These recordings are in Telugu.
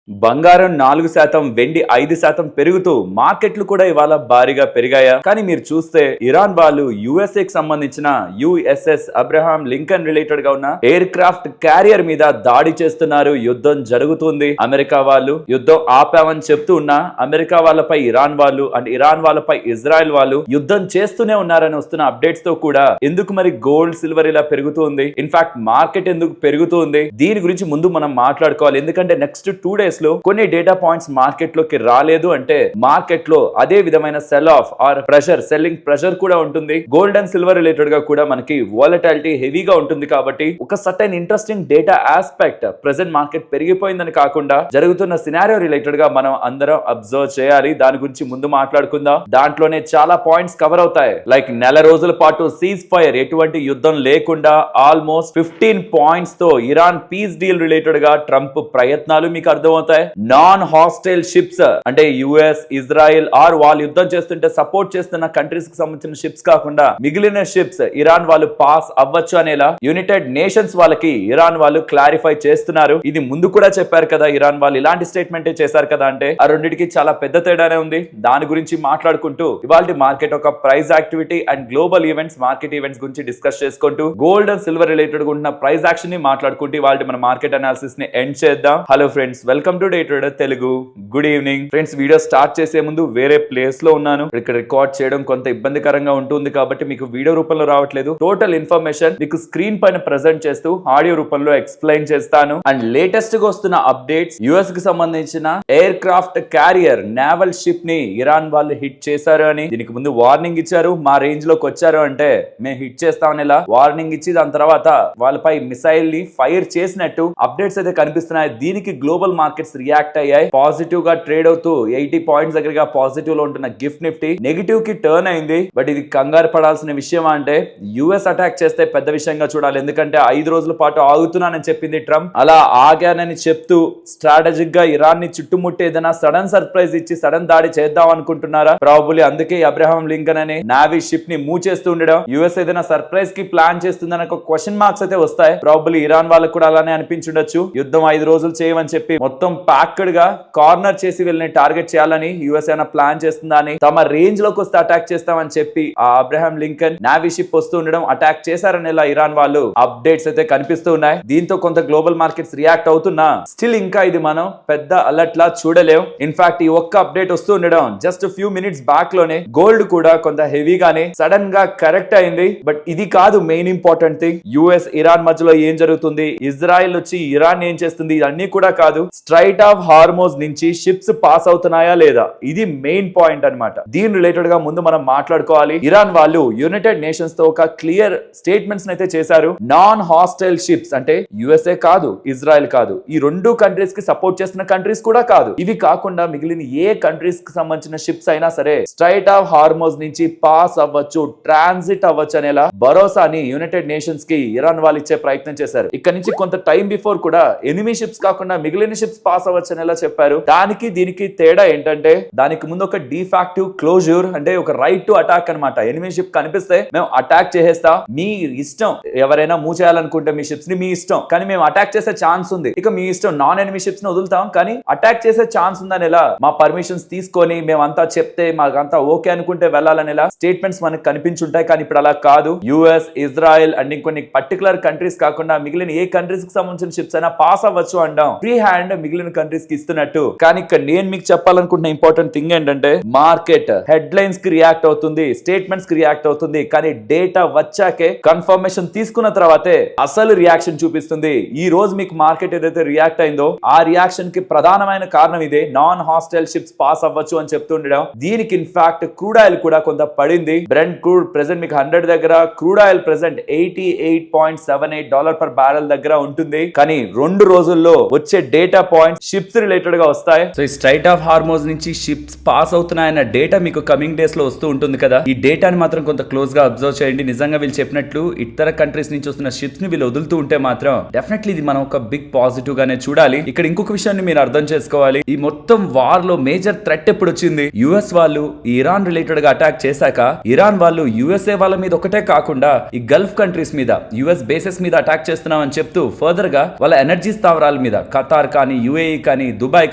బంగారం 4%, వెండి 5% పెరుగుతూ మార్కెట్లు కూడా ఇవాళ భారీగా పెరిగాయా? కానీ మీరు చూస్తే ఇరాన్ వాళ్ళు యుఎస్ఏ కి సంబంధించిన యుఎస్ఎస్ అబ్రహాం లింకన్ రిలేటెడ్ గా ఉన్న ఎయిర్ క్రాఫ్ట్ క్యారియర్ మీద దాడి చేస్తున్నారు. యుద్ధం జరుగుతుంది. అమెరికా వాళ్ళు యుద్ధం ఆపామని చెప్తూ ఉన్నా అమెరికా వాళ్ళపై ఇరాన్ వాళ్ళు అండ్ ఇరాన్ వాళ్ళపై ఇజ్రాయెల్ వాళ్ళు యుద్ధం చేస్తూనే ఉన్నారని వస్తున్న అప్డేట్స్ తో కూడా ఎందుకు మరి గోల్డ్ సిల్వర్ ఇలా పెరుగుతుంది? ఇన్ఫాక్ట్ మార్కెట్ ఎందుకు పెరుగుతుంది? దీని గురించి ముందు మనం మాట్లాడుకోవాలి. ఎందుకంటే నెక్స్ట్ 2 days లో కొన్ని డేటా పాయింట్స్ మార్కెట్ లోకి రాలేదు అంటే మార్కెట్ లో అదే విధమైన sell off or pressure, selling pressure కూడా ఉంటుంది. గోల్డ్ అండ్ సిల్వర్ రిలేటెడ్ గా కూడా మనకి వాలటాలిటీ హెవీగా ఉంటుంది. కాబట్టి ఒక certain interesting data aspect present market పెరిగిపోయిందని కాకుండా జరుగుతున్న సినారియో రిలేటెడ్ గా మనం అందరం అబ్జర్వ్ చేయాలి. దాని గురించి ముందు మాట్లాడుకుందాం. దాంట్లోనే చాలా పాయింట్స్ కవర్ అవుతాయి. లైక్ నెల రోజుల పాటు సీజ్ ఫైర్, ఎటువంటి యుద్ధం లేకుండా ఆల్మోస్ట్ 15 పాయింట్స్ తో ఇరాన్ పీస్ డీల్ రిలేటెడ్ గా ట్రంప్ ప్రయత్నాలు మీకు అర్థమవుతాయి. నాన్ హాస్టైల్ షిప్స్ అంటే యుఎస్, ఇజ్రాయెల్ ఆర్ వాళ్ళు యుద్ధం చేస్తుంటే సపోర్ట్ చేస్తున్న కంట్రీస్ కి సంబంధించిన షిప్స్ కాకుండా మిగిలిన షిప్స్ ఇరాన్ వాళ్ళు పాస్ అవ్వచ్చు అనేలా యునైటెడ్ నేషన్స్ వాళ్ళకి ఇరాన్ వాళ్ళు క్లారిఫై చేస్తున్నారు. ఇది ముందు కూడా చెప్పారు కదా, ఇరాన్ వాళ్ళు ఇలాంటి స్టేట్మెంట్ చేశారు కదా. అంటే ఆ రెండింటికి చాలా పెద్ద తేడానే ఉంది. దాని గురించి మాట్లాడుకుంటూ ఇవాళ మార్కెట్ ఒక price activity and global events, market events గురించి డిస్కస్ చేసుకుంటూ గోల్డ్ అండ్ సిల్వర్ రిలేటెడ్ గా ఉన్న ప్రైస్ యాక్షన్ ని మాట్లాడుకుంటూ ఇవాళ మన మార్కెట్ అనాలిసిస్ ని ఎండ్ చేద్దాం. Hello friends, welcome to day trader Telugu. Good evening friends. Video start చేసే ముందు వేరే ప్లేస్ లో ఉన్నాను. ఇక్కడ రికార్డ్ చేయడం కొంత ఇబ్బందికరంగా ఉంటుంది కాబట్టి మీకు వీడియో రూపంలో రావట్లేదు. టోటల్ ఇన్ఫర్మేషన్ మీకు స్క్రీన్ పైన ప్రెజెంట్ చేస్తూ ఆడియో రూపంలో ఎక్స్ప్లెయిన్ చేస్తాను. అండ్ లేటెస్ట్ గా వస్తున్న అప్డేట్స్, యుఎస్ కి సంబంధించిన aircraft carrier naval ship ని ఇరాన్ వాళ్ళు హిట్ చేశారు అని దీనికి ముందు వార్నింగ్ ఇచ్చారు. మా రేంజ్ లోకి వచ్చారు అంటే మేము హిట్ చేస్తామని ఇలా వార్నింగ్ ఇచ్చి దాని తర్వాత వాళ్ళపై మిసైల్ ని ఫైర్ చేసినట్టు అప్డేట్స్ అయితే కనిపిస్తున్నాయి. దీనికి గ్లోబల్ మార్కెట్స్ రియాక్ట్ అయ్యాయి. పాజిటివ్ గా ట్రేడ్ అవుతూ 80 పాయింట్స్ దగ్గరగా పాజిటివ్ లో ఉంటున్న గిఫ్ట్ నిఫ్టీ నెగిటివ్ కి టర్న్ అయింది. బట్ ఇది కంగారు పడాల్సిన విషయం అంటే యుఎస్ అటాక్ చేస్తే పెద్ద విషయంగా చూడాలి. ఎందుకంటే 5 రోజుల పాటు ఆగుతున్నానని చెప్పింది ట్రంప్. అలా ఆగానని చెప్తూ స్ట్రాటజిక్ గా ఇరాన్ ని చుట్టుముట్టి ఏదైనా సడన్ సర్ప్రైజ్ ఇచ్చి సడన్ దాడి చేద్దాం అనుకుంటున్నారా? ప్రాబబ్లీ అందుకే అబ్రహాం లింకన్ అనే నావీ షిప్ ని మూవ్ చేస్తూ ఉండడం. యుఎస్ ఏదైనా సర్ప్రైజ్ కి ప్లాన్ చేస్తుందని ఒక క్వశ్చన్ మార్క్స్ అయితే వస్తాయి. ప్రాబబ్లీ ఇరాన్ వాళ్ళకు కూడా అలానే అనిపించుండొచ్చు. యుద్ధం 5 రోజులు చేయమని చెప్పి మొత్తం ప్యాక్డ్ గా కార్నర్ చేసి వీళ్ళని టార్గెట్ చేయాలని యుఎస్ అయినా ప్లాన్ చేస్తుందా అని, తమ రేంజ్ లోకి వస్తే అటాక్ చేస్తామని చెప్పి ఆ అబ్రహాం లింకన్ నావీ షిప్ వస్తూ ఉండడం, అటాక్ చేశారని ఇలా ఇరాన్ వాళ్ళు అప్డేట్స్ అయితే కనిపిస్తూ ఉన్నాయి. దీంతో కొంత గ్లోబల్ మార్కెట్స్ రియాక్ట్ అవుతున్నా స్టిల్ ఇంకా ఇది మనం పెద్ద అలర్ట్ లా చూడలేం. ఇన్ఫాక్ట్ ఈ ఒక్క అప్డేట్ వస్తూ ఉండడం జస్ట్ ఫ్యూ మినిట్స్ బ్యాక్ లోనే గోల్డ్ కూడా కొంత హెవీగానే సడన్ గా కరెక్ట్ అయింది. బట్ ఇది కాదు main important thing. US Iran మధ్యలో ఏం జరుగుతుంది, ఇజ్రాయెల్ వచ్చి ఇరాన్ ఏం చేస్తుంది, ఇవన్నీ కూడా కాదు. స్ట్రైట్ ఆఫ్ హార్మోజ్ నుంచి షిప్స్ పాస్ అవుతున్నాయా లేదా, ఇది మెయిన్ పాయింట్ అన్నమాట. దీని రిలేటెడ్ గా ముందు మనం మాట్లాడుకోవాలి. ఇరాన్ వాళ్ళు యునైటెడ్ నేషన్స్ తో ఒక క్లియర్ స్టేట్మెంట్స్ అయితే చేశారు. నాన్ హాస్టైల్ షిప్స్ అంటే యుఎస్ఏ కాదు, ఇజ్రాయెల్ కాదు, ఈ 2 కంట్రీస్ కి సపోర్ట్ చేస్తున్న కంట్రీస్ కూడా కాదు. ఇవి కాకుండా మిగిలిన ఏ కంట్రీస్ కి సంబంధించిన షిప్స్ అయినా సరే స్ట్రైట్ ఆఫ్ హార్మోజ్ నుంచి పాస్ అవ్వచ్చు, ట్రాన్సిట్ అవ్వచ్చు అనేలా భరోసాని యునైటెడ్ నేషన్స్ కి ఇరాన్ వాళ్ళు ఇచ్చే ప్రయత్నం చేశారు. ఇక్కడ నుంచి కొంత టైం బిఫోర్ కూడా ఎనిమీ షిప్స్ కాకుండా మిగిలిన షిప్స్ పాస్ అవ్వచ్చు అనేలా చెప్పారు. దానికి దీనికి తేడా ఏంటంటే దానికి ముందు ఒక డిఫాక్టివ్ క్లోజర్ అంటే ఒక రైట్ టు అటాక్ అనమాట. ఎనిమీ షిప్ కనిపిస్తే మేము అటాక్ చేసేస్తా, మీ ఇష్టం. ఎవరైనా మూవ్ చేయాలనుకుంటే మీ షిప్స్ ని మీ ఇష్టం, కానీ మేము అటాక్ చేసే ఛాన్స్ ఉంది, ఇక మీ ఇష్టం. నాన్ ఎనిమీ షిప్స్ ని వదులుతాం కానీ అటాక్ చేసే ఛాన్స్ ఉందని ఎలా మా పర్మిషన్స్ తీసుకొని మేమంతా చెప్తే మాకంతా ఓకే అనుకుంటే వెళ్ళాలని ఎలా స్టేట్మెంట్స్ మనకు కనిపించుంటాయి. కానీ ఇప్పుడు అలా కాదు. యుఎస్, ఇజ్రాయెల్ అండ్ ఇంకొన్ని పర్టికులర్ కంట్రీస్ కాకుండా మిగిలిన ఏ కంట్రీస్ కి సంబంధించిన షిప్స్ అయినా పాస్ అవ్వచ్చు అంటాం. ఫ్రీ హ్యాండ్ మిగిలిన కంట్రీస్ కి ఇస్తున్నట్టు. కానీ ఇక్కడ నేను మీకు చెప్పాలనుకుంటున్న ఇంపార్టెంట్ థింగ్ ఏంటంటే మార్కెట్ హెడ్ లైన్స్ కి రియాక్ట్ అవుతుంది, స్టేట్మెంట్స్ కి రియాక్ట్ అవుతుంది, కానీ డేటా వచ్చాకే కన్ఫర్మేషన్ తీసుకున్న తర్వాతే అసలు రియాక్షన్ చూపిస్తుంది. ఈ రోజు మీకు మార్కెట్ ఏదైతే రియాక్ట్ అయిందో ఆ రియాక్షన్ కి ప్రధానమైన కారణం ఇదే. నాన్ హాస్టైల్ షిప్స్ పాస్ అవ్వచ్చు అని చెప్తుండడం. దీనికి ఇన్ఫాక్ట్ క్రూడ్ ఆయిల్ కూడా కొంత పడింది. బ్రెంట్ క్రూడ్ ప్రెసెంట్ మీకు 100 దగ్గర, crude oil present $88.78 per barrel దగ్గర ఉంటుంది. కానీ 2 రోజుల్లో వచ్చే డేటా పాయింట్స్ షిప్స్ రిలేటెడ్ గా వస్తాయి. సో ఈ స్ట్రైట్ ఆఫ్ హార్మోజ్ నుంచి షిప్స్ పాస్ అవుతున్నాయన్న డేటా మీకు కమింగ్ డేస్ లో వస్తూ ఉంటుంది కదా. ఈ డేటాని మాత్రం కొంత క్లోజ్ గా అబ్జర్వ్ చేయండి. నిజంగా వీళ్ళు చెప్పినట్లు ఇతర కంట్రీస్ నుంచి వస్తున్న షిప్స్ ని వీళ్ళు వదులుతూ ఉంటే మాత్రం డెఫినెట్లీ ఇది మనం ఒక బిగ్ పాజిటివ్ గానే చూడాలి. ఇక్కడ ఇంకొక విషయాన్ని మీరు అర్థం చేసుకోవాలి. ఈ మొత్తం వార్ లో మేజర్ థ్రెట్ ఎప్పుడు వచ్చింది? యుఎస్ వాళ్ళు ఇరాన్ రిలేటెడ్ గా అటాక్ చేశాక ఇరాన్ వాళ్ళు యుఎస్ఏ వాళ్ళ మీద ఒకటే కాకుండా ఈ గల్ఫ్ కంట్రీస్ మీద, యుఎస్ బేసెస్ మీద అటాక్ చేస్తున్నామని చెప్తూ ఫర్దర్ గా వాళ్ళ ఎనర్జీ స్థావరాల మీద ఖతార్ కానీ యుఏఈ కానీ దుబాయ్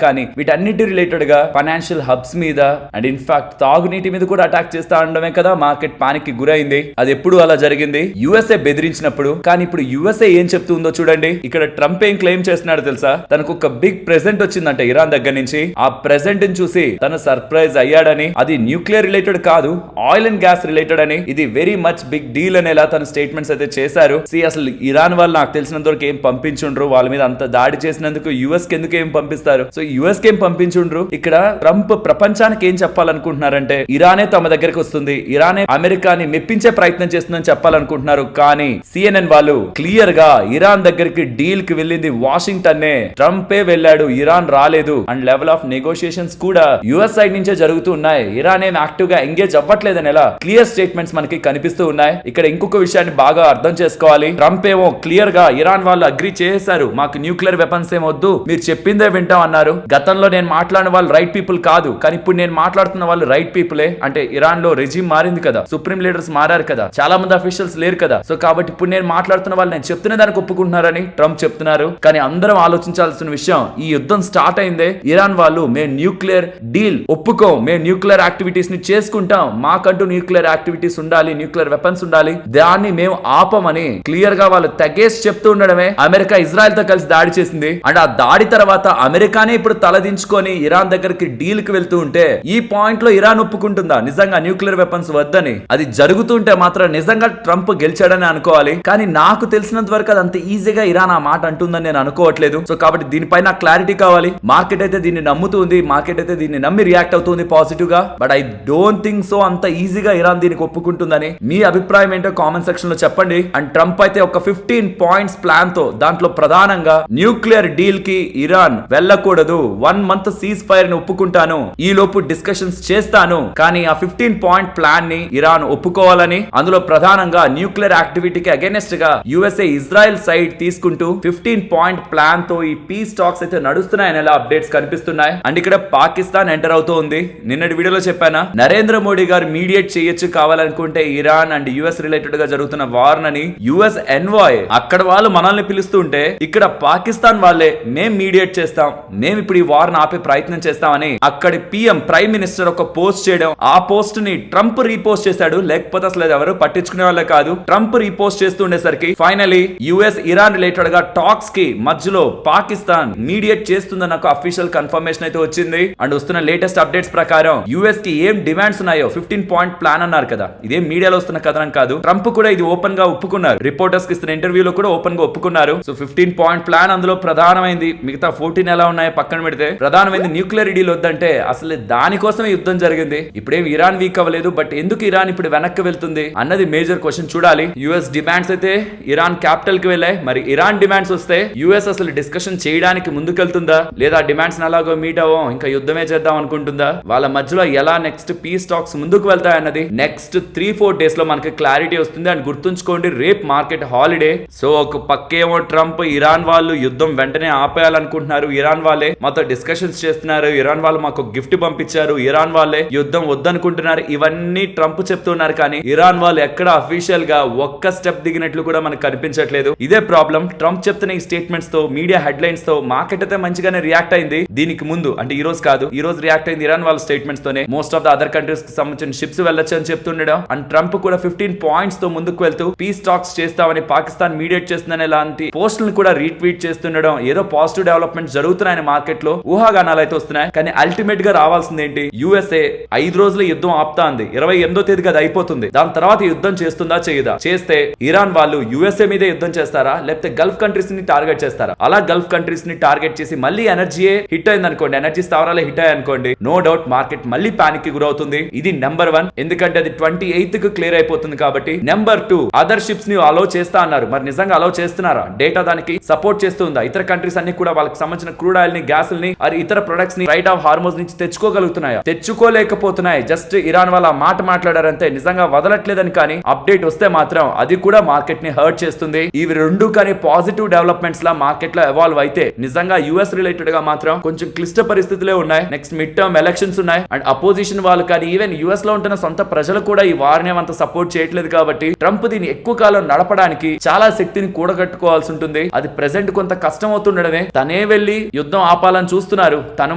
కానీ వీటన్నిటి రిలేటెడ్ గా ఫైనాన్షియల్ హబ్స్ మీద అండ్ ఇన్ఫాక్ట్ తాగునీటి మీద కూడా అటాక్ చేస్తా ఉండడమే కదా మార్కెట్ పానిక్ కి గురైంది. అది ఎప్పుడు అలా జరిగింది? యుఎస్ఏ బెదిరించినప్పుడు. కానీ ఇప్పుడు యుఎస్ఏ ఏం చెప్తుందో చూడండి. ఇక్కడ ట్రంప్ ఏం క్లెయిమ్ చేస్తున్నాడు తెలుసా? తనకు ఒక బిగ్ ప్రెజెంట్ వచ్చిందంట ఇరాన్ దగ్గర నుంచి. ఆ ప్రెజెంట్ ని చూసి తను సర్ప్రైజ్ అయ్యాడని, అది న్యూక్లియర్ రిలేటెడ్ కాదు, ఆయిల్ అండ్ గ్యాస్ రిలేటెడ్ అని, ఇది వెరీ మచ్ బిగ్ డీల్ అనేలా తన స్టేట్మెంట్స్ అయితే చేశారు. అసలు ఇరాన్ వాళ్ళు నాకు తెలిసినంత వరకు ఏం పంపించుండ్రు, వాళ్ళ మీద అంత దాడి చేసినందుకు యుఎస్ కి ఎందుకు ఏం పంపిస్తారు? సో యుఎస్ కి ఏం పంపించుండ్రు. ఇక్కడ ట్రంప్ ప్రపంచానికి ఏం చెప్పాలనుకుంటున్నారంటే ఇరానే తమ దగ్గరికి వస్తుంది, ఇరానే అమెరికాని మెప్పించే ప్రయత్నం చేస్తుందని చెప్పాలనుకుంటున్నారు. కానీ సిఎన్ఎన్ వాళ్ళు క్లియర్ గా ఇరాన్ దగ్గరికి డీల్ కి వెళ్ళింది వాషింగ్టన్ నే, ట్రంపే వెళ్ళాడు, ఇరాన్ రాలేదు. అండ్ లెవెల్ ఆఫ్ నెగోషియేషన్స్ కూడా యుఎస్ సైడ్ నుంచే జరుగుతూ ఉన్నాయి. ఇరాన్ ఏం యాక్టివ్ గా ఎంగేజ్ అవ్వట్లేదని ఎలా క్లియర్ స్టేట్మెంట్స్ మనకి కనిపిస్తూ ఉన్నాయి. ఇక్కడ ఇంకొక విషయాన్ని బాగా అర్థం చేసుకోవాలి. ట్రంప్ ఏమో క్లియర్ గా ఇరాన్ వాళ్ళు అగ్రీ చేశారు, మాకు న్యూక్లియర్ వెపన్స్ ఏం వద్దు, మీరు చెప్పిందే వింటాం అన్నారు. గతంలో నేను మాట్లాడిన వాళ్ళు రైట్ పీపుల్ కాదు, కానీ ఇప్పుడు నేను మాట్లాడుతున్న వాళ్ళు రైట్ పీపులే. అంటే ఇరాన్ లో రెజిమ్ మారింది కదా, సుప్రీం లీడర్స్ మారారు కదా, చాలా మంది అఫీషియల్స్ లేరు కదా. సో కాబట్టి ఇప్పుడు నేను మాట్లాడుతున్న వాళ్ళు నేను చెప్తున్న దానికి ఒప్పుకుంటున్నారని ట్రంప్ చెప్తున్నారు. కానీ అందరం ఆలోచించాల్సిన విషయం, ఈ యుద్ధం స్టార్ట్ అయిందే ఇరాన్ వాళ్ళు మేము న్యూక్లియర్ డీల్ ఒప్పుకోం, మేము న్యూక్లియర్ యాక్టివిటీస్ ని చేసుకుంటాం, మాకంటూ న్యూక్లియర్ యాక్టివిటీస్ ఉండాలి, న్యూక్లియర్ వెపన్స్ ఉండాలి, దాన్ని మేము ఆపమని క్లియర్ గా వాళ్ళు తెగేసి చెప్తూ ఉండడమే అమెరికా ఇజ్రాయెల్ తో కలిసి దాడి చేసింది. అండ్ ఆ దాడి తర్వాత అమెరికానే ఇప్పుడు తలదించుకొని ఇరాన్ దగ్గరికి డీల్ కి వెళ్తూ ఉంటే ఈ పాయింట్ లో ఇరాన్ ఒప్పుకుంటుందా నిజంగా న్యూక్లియర్ వెపన్స్ వద్దని? అది జరుగుతుంటే మాత్రం నిజంగా ట్రంప్ గెలిచాడని అనుకోవాలి. కానీ నాకు తెలిసినంత వరకు అది అంత ఈజీగా ఇరాన్ ఆ మాట అంటుందని నేను అనుకోవట్లేదు. సో కాబట్టి దీనిపైన క్లారిటీ కావాలి. మార్కెట్ అయితే దీన్ని నమ్ముతుంది, మార్కెట్ అయితే దీన్ని నమ్మి రియాక్ట్ అవుతుంది పాజిటివ్ గా. But I don't think so అంత ఈజీగా ఇరాన్ దీనికి ఒప్పుకుంటుందని. మీ అభిప్రాయం ఏంటో కామెంట్ సెక్షన్ లో చెప్పండి. అండ్ ట్రంప్ అయితే ఒక 15 పాయింట్స్ ప్లాన్ తో, దాంట్లో ప్రధానంగా న్యూక్లియర్ డీల్ కి ఇరాన్ వెళ్ళకూడదు, 1 మంత్ సీజ్ ఫైర్ ని ఒప్పుకుంటాను, ఈ లోపు డిస్కషన్స్ చేస్తాను, కానీ ఆ 15 పాయింట్ ప్లాన్ ని ఇరాన్ ఒప్పుకోవాలని, అందులో ప్రధానంగా న్యూక్లియర్ యాక్టివిటీకి అగైనెస్ట్ గా యుఎస్ఏ ఇజ్రాయెల్ సైడ్ తీసుకుంటూ 15 పాయింట్ ప్లాన్ తో ఈ పీస్ టాక్స్ అయితే నడుస్తున్నాయని ఎలా అప్డేట్స్ కనిపిస్తున్నాయి. అండ్ ఇక్కడ పాకిస్తాన్ ఎంటర్ అవుతూ ఉంది. నిన్నటి వీడియోలో చెప్పానా, నరేంద్ర మోడీ గారు మీడియేట్ చేయొచ్చు కావాలనుకుంటే ఇరాన్ అండ్ యుఎస్ రిలేటెడ్ గా జరుగుతున్న వార్ నని. యుఎస్ ఎన్వాయ్ అక్కడ వాళ్ళు మనల్ని పిలుస్తుంటే ఇక్కడ పాకిస్తాన్ వాళ్ళే మేం మీడియేట్ చేస్తాం, మేము ఇప్పుడు ఈ వార్ ఆపే ప్రయత్నం చేస్తామని అక్కడి పిఎం ప్రైమ్ మినిస్టర్ ఒక పోస్ట్ చేయడం, ఆ పోస్ట్ ని ట్రంప్ రీపోస్ట్ చేశాడు. లేకపోతే అసలు ఎవరు పట్టించుకునే వాళ్ళే కాదు. ట్రంప్ రీపోస్ట్ చేస్తుండేసరికి ఫైనలీ యుఎస్ ఇరాన్ రిలేటెడ్ గా టాక్స్ కి మధ్యలో పాకిస్తాన్ మీడియేట్ చేస్తుందన్న ఒక అఫీషియల్ కన్ఫర్మేషన్ అయితే వచ్చింది. అండ్ వస్తున్న లేటెస్ట్ అప్డేట్స్ ప్రకారం యుఎస్ కి ఏం డిమాండ్స్ ఉన్నాయో 15 పాయింట్ ప్లాన్ అన్నారు కదా, ఇదేం మీడియాలో వస్తున్న కథనం కాదు. ట్రంప్ కూడా ఇది ఓపెన్ గా ఒప్పుకున్నారు, రిపోర్టర్స్ కి ఇస్తున్న ఇంటర్వ్యూలో కూడా ఓపెన్ గా ఒప్పుకున్నారు. సో 15 పాయింట్ ప్లాన్ అందులో ప్రధానమైంది, మిగతా 14 ఎలా ఉన్నాయో పక్కన పెడితే ప్రధానమైంది న్యూక్లియర్ డీల్ వద్దంటే అసలు దానికోసమే యుద్ధం జరిగింది. ఇప్పుడేం ఇరాన్ వీక్ అవ్వలేదు, బట్ ఎందుకు ఇరాన్ ఇప్పుడు వెనక్కి వెళ్తుంది అన్నది మేజర్ క్వశ్చన్. చూడాలి. యుఎస్ డిమాండ్స్ అయితే ఇరాన్ క్యాపిటల్ కి వెళ్ళాయి, మరి ఇరాన్ డిమాండ్స్ వస్తే యుఎస్ అసలు డిస్కషన్ చేయడానికి ముందుకెళ్తుందా, లేదా డిమాండ్స్ అలాగో మీట్ అవ్వం ఇంకా యుద్ధమే చేద్దాం అనుకుంటుందా, వాళ్ళ మధ్యలో ఎలా నెక్స్ట్ పీస్ టాక్స్ ముందుకు వెళ్తాయి అన్నది నెక్స్ట్ 3-4 డేస్ లో మనకి క్లారిటీ వస్తుంది. అండ్ గుర్తుంచుకోండి, రేపు మార్కెట్ హాలిడే. సో ఒక పక్కేమో ట్రంప్ ఇరాన్ వాళ్ళు యుద్ధం వెంటనే ఆపేయాలనుకుంటున్నారు, ఇరాన్ వాళ్ళే మాతో డిస్కషన్స్ చేస్తున్నారు, ఇరాన్ వాళ్ళు మాకు గిఫ్ట్ పంపించారు, ఇరాన్ వాళ్ళే యుద్ధం వద్దనుకుంటున్నారు, ఇవన్నీ ట్రంప్ చెప్తున్నారు. కానీ ఇరాన్ వాళ్ళు ఎక్కడ అఫీషియల్ గా ఒక్క స్టెప్ దిగినట్లు కూడా మనకు కనిపించట్లేదు. ఇదే ప్రాబ్లం. ట్రంప్ చెప్తున్న ఈ స్టేట్మెంట్స్ తో, మీడియా హెడ్లైన్స్ తో మార్కెట్ అయితే మంచిగానే రియాక్ట్ అయింది. దీనికి ముందు అంటే ఈ రోజు కాదు, ఈ రోజు రియాక్ట్ అయింది ఇరాన్ వాళ్ళ స్టేట్మెంట్స్ తోనే. Most of the other countries కి సంబంధించిన షిప్స్ వెళ్ళొచ్చు అని చెప్తుండడం. అండ్ ట్రంప్ కూడా 15 పాయింట్స్ తో ముందుకు వెళ్తూ పీస్ టాక్స్ చేస్తామని, పాకిస్తాన్ మీడియేట్ చేస్తుందనే లాంటి పోస్టులను కూడా రీట్వీట్ చేస్తుండడం, ఏదో పాజిటివ్ డెవలప్మెంట్ జరుగుతున్నాయని మార్కెట్ లో ఊహాగానాలు అయితే వస్తున్నాయి. కానీ అల్టిమేట్ గా రావాల్సింది ఏంటి, యుఎస్ఏ 5 రోజుల యుద్ధం ఆపుతా ఉంది, 28వ తేదీకి అది అయిపోతుంది. దాని తర్వాత యుద్ధం చేస్తుందా చేయదా, చేస్తే ఇరాన్ వాళ్ళు యుఎస్ఏ మీద యుద్ధం చేస్తారా, లేకపోతే గల్ఫ్ కంట్రీస్ ని టార్గెట్ చేస్తారా? అలా గల్ఫ్ కంట్రీస్ ని టార్గెట్ చేసి మళ్ళీ ఎనర్జీయే హిట్ అయింది అనుకోండి, ఎనర్జీ స్థావరాలే హిట్ అయ్యాయి అనుకోండి, నో డౌట్ మార్కెట్ మళ్ళీ పానిక్ కి గురవుతుంది. ఇది నెంబర్ 1, ఎందుకంటే అది 28th కు క్లియర్ అయిపోతుంది కాబట్టి. నెంబర్ 2, అదర్ షిప్స్ ని అలౌ చేస్తా అన్నారు, మరి నిజంగా అలౌ చేస్తున్నారా? డేటా దానికి సపోర్ట్ చేస్తుందా? ఇతర కంట్రీస్ అన్ని కూడా వాళ్ళకి సంబంధించిన క్రూడ్ ఆయిల్ ని, గ్యాస్ ని, ఇతర ప్రొడక్ట్స్ ని రైట్ ఆఫ్ హార్మోజ్ నుంచి తెచ్చుకోగలుగుతున్నాయా? తెచ్చుకోలేకపోతున్నాయి. జస్ట్ ఇరాన్ వాళ్ళ మాట మాట్లాడారంతే, నిజంగా వదలట్లేదని. కానీ అప్డేట్ వస్తే మాత్రం అది కూడా మార్కెట్ ని హర్ట్ చేస్తుంది. ఇవి రెండు కానీ పాజిటివ్ డెవలప్మెంట్స్ లా మార్కెట్ లో ఎవాల్వ్ అయితే నిజంగా యుఎస్ రిలేటెడ్ గా మాత్రం కొంచెం క్లిష్ట పరిస్థితులే ఉన్నాయి. నెక్స్ట్ మిడ్ టర్మ్ ఎలక్షన్స్ ఉన్నాయి. అండ్ అపోజిషన్ వాళ్ళు కానీ ఈవెన్ యుఎస్ లో ఉంటున్న సొంత ప్రజలు కూడా ఈ వార్ని అంత సపోర్ట్ చేయట్లేదు. కాబట్టి ట్రంప్ దీన్ని ఎక్కువ కాలం నడపడానికి చాలా శక్తిని కూడగట్టుకోవాల్సి ఉంటుంది. అది ప్రెసెంట్ కొంత కష్టం అవుతుండడమే. తనే వెళ్లి యుద్ధం ఆపాలని చూస్తున్నారు, తను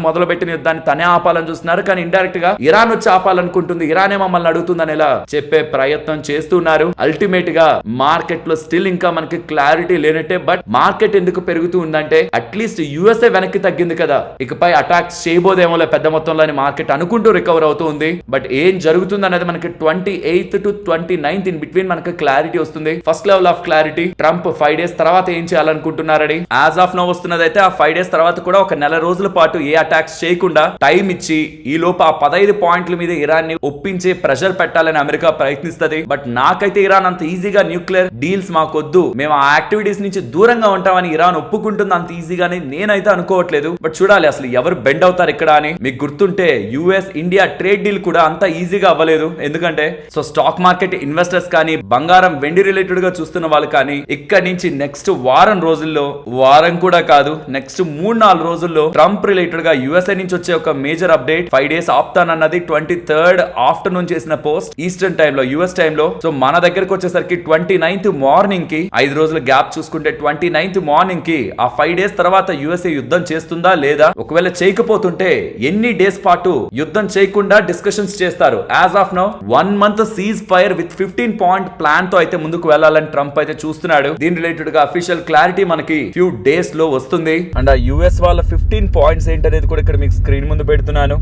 మొదలుపెట్టిన యుద్ధాన్ని తనే ఆపాలని చూస్తున్నారు. కానీ ఇండైరెక్ట్ గా ఇరాన్ వచ్చి ఆపాలనుకుంటుంది, ఇరానే మమ్మల్ని అడుగుతుందని ఇలా చెప్పే ప్రయత్నం చేస్తున్నారు. అల్టిమేట్ గా మార్కెట్ లో స్టిల్ ఇంకా మనకి క్లారిటీ లేనట్టే. బట్ మార్కెట్ ఎందుకు పెరుగుతూ ఉందంటే అట్లీస్ట్ యుఎస్ఏ వెనక్కి తగ్గింది కదా, ఇకపై అటాక్స్ చేయబోదేమోలే పెద్ద మొత్తంలో అని మార్కెట్ అనుకుంటూ రికవర్ అవుతూ ఉంది. బట్ ఏం జరుగుతుంది అనేది మనకి 28th to 29th in between మనకి క్లారిటీ వస్తుంది. First level of clarity, Trump 5 days తర్వాత ఏం చేయాలనుకుంటున్నారని యాజ్ ఆఫ్ నో వస్తున్నది అయితే ఆ 5 days తర్వాత కూడా ఒక నెల రోజుల పాటు ఏ అటాక్స్ చేయకుండా టైం ఇచ్చి ఈ లోపు ఆ 15 పాయింట్ల మీద ఇరాన్ ని ఒప్పించే ప్రెషర్ పెట్టాలని అమెరికా ప్రయత్నిస్తుంది. బట్ నాకైతే ఇరాన్ అంత ఈజీగా న్యూక్లియర్ డీల్స్ మాకొద్దు, మేము ఆ యాక్టివిటీస్ నుంచి దూరంగా ఉంటామని ఇరాన్ ఒప్పుకుంటుంది అంత ఈజీగానే నేనైతే అనుకోవట్లేదు. బట్ చూడాలి అసలు ఎవరు బెండ్ అవుతారు ఇక్కడ అని. మీకు గుర్తుంటే యుఎస్ ఇండియా ట్రేడ్ డీల్ కూడా అంత ఈజీగా అవ్వలేదు. ఎందుకంటే సో స్టాక్ మార్కెట్ ఇన్వెస్టర్స్ కానీ బంగారం వెండి రిలేటెడ్ గా చూస్తున్న వాళ్ళు కానీ ఇక్కడ నుంచి నెక్స్ట్ వారం రోజుల్లో, వారం కూడా కాదు నెక్స్ట్ 3-4 రోజుల్లో ట్రంప్ రిలేటెడ్ గా యుఎస్ఏ నుంచి వచ్చే ఒక major update 5 days ఆపుతానన్నది 23rd afternoon చేసిన పోస్ట్ ఈస్టర్న్ టైమ్ లో యుఎస్ టైమ్ లో. సో మన దగ్గరకు వచ్చేసరికి 29th మార్నింగ్ కి 5 రోజుల గ్యాప్ చూసుకుంటే 29th మార్నింగ్ కి ఆ 5 days తర్వాత యుఎస్ఏ యుద్ధం చేస్తుందా లేదా, ఒకవేళ చేయకపోతుంటే ఎన్ని డేస్ పాటు యుద్ధం చేయకుండా డిస్కషన్స్ చేస్తారు. As of now 1 month cease fire with 15 point plan తో అయితే ముందుకు వెళ్ళాలని ట్రంప్ అయితే చూస్తున్నాడు. దీని రిలేటెడ్ గా అఫీషియల్ క్లారిటీ మనకి ఫ్యూ డేస్ లో వస్తుంది. అండ్ ఆ యుఎస్ వాళ్ళ 15 points ఏంటనేది కూడా ఇక్కడ మీకు స్క్రీన్ ముందు పెడుతున్నాను.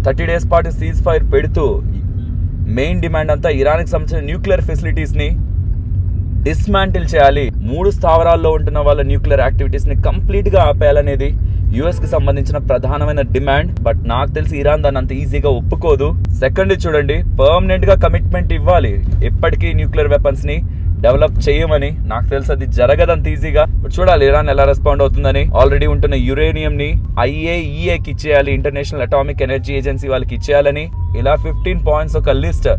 30 days పాటు సీజ్ ఫైర్ పెడుతూ మెయిన్ డిమాండ్ అంతా ఇరాన్ కి సంబంధించిన న్యూక్లియర్ ఫెసిలిటీస్ ని డిస్మాంటిల్ చేయాలి, 3 స్థావరాల్లో ఉంటున్న వాళ్ళ న్యూక్లియర్ యాక్టివిటీస్ ని కంప్లీట్ గా ఆపేయాలనేది యుఎస్ కి సంబంధించిన ప్రధానమైన డిమాండ్. బట్ నాకు తెలిసి ఇరాన్ దాన్ని అంత ఈజీగా ఒప్పుకోదు. సెకండ్ చూడండి, పర్మనెంట్ గా కమిట్మెంట్ ఇవ్వాలి, ఎప్పటికీ న్యూక్లియర్ వెపన్స్ ని డెవలప్ చేయమని. నాకు తెలిసి అది జరగదంత ఈజీగా. బట్ చూడాలి ఇరాన్ ఎలా రెస్పాండ్ అవుతుందని. ఆల్రెడీ ఉంటున్న యురేనియం ని IAEAకి ఇచ్చేయాలి, ఇంటర్నేషనల్ అటామిక్ ఎనర్జీ ఏజెన్సీ వాళ్ళకి ఇచ్చేయాలని. ఇలా 15 points ఒక లిస్ట్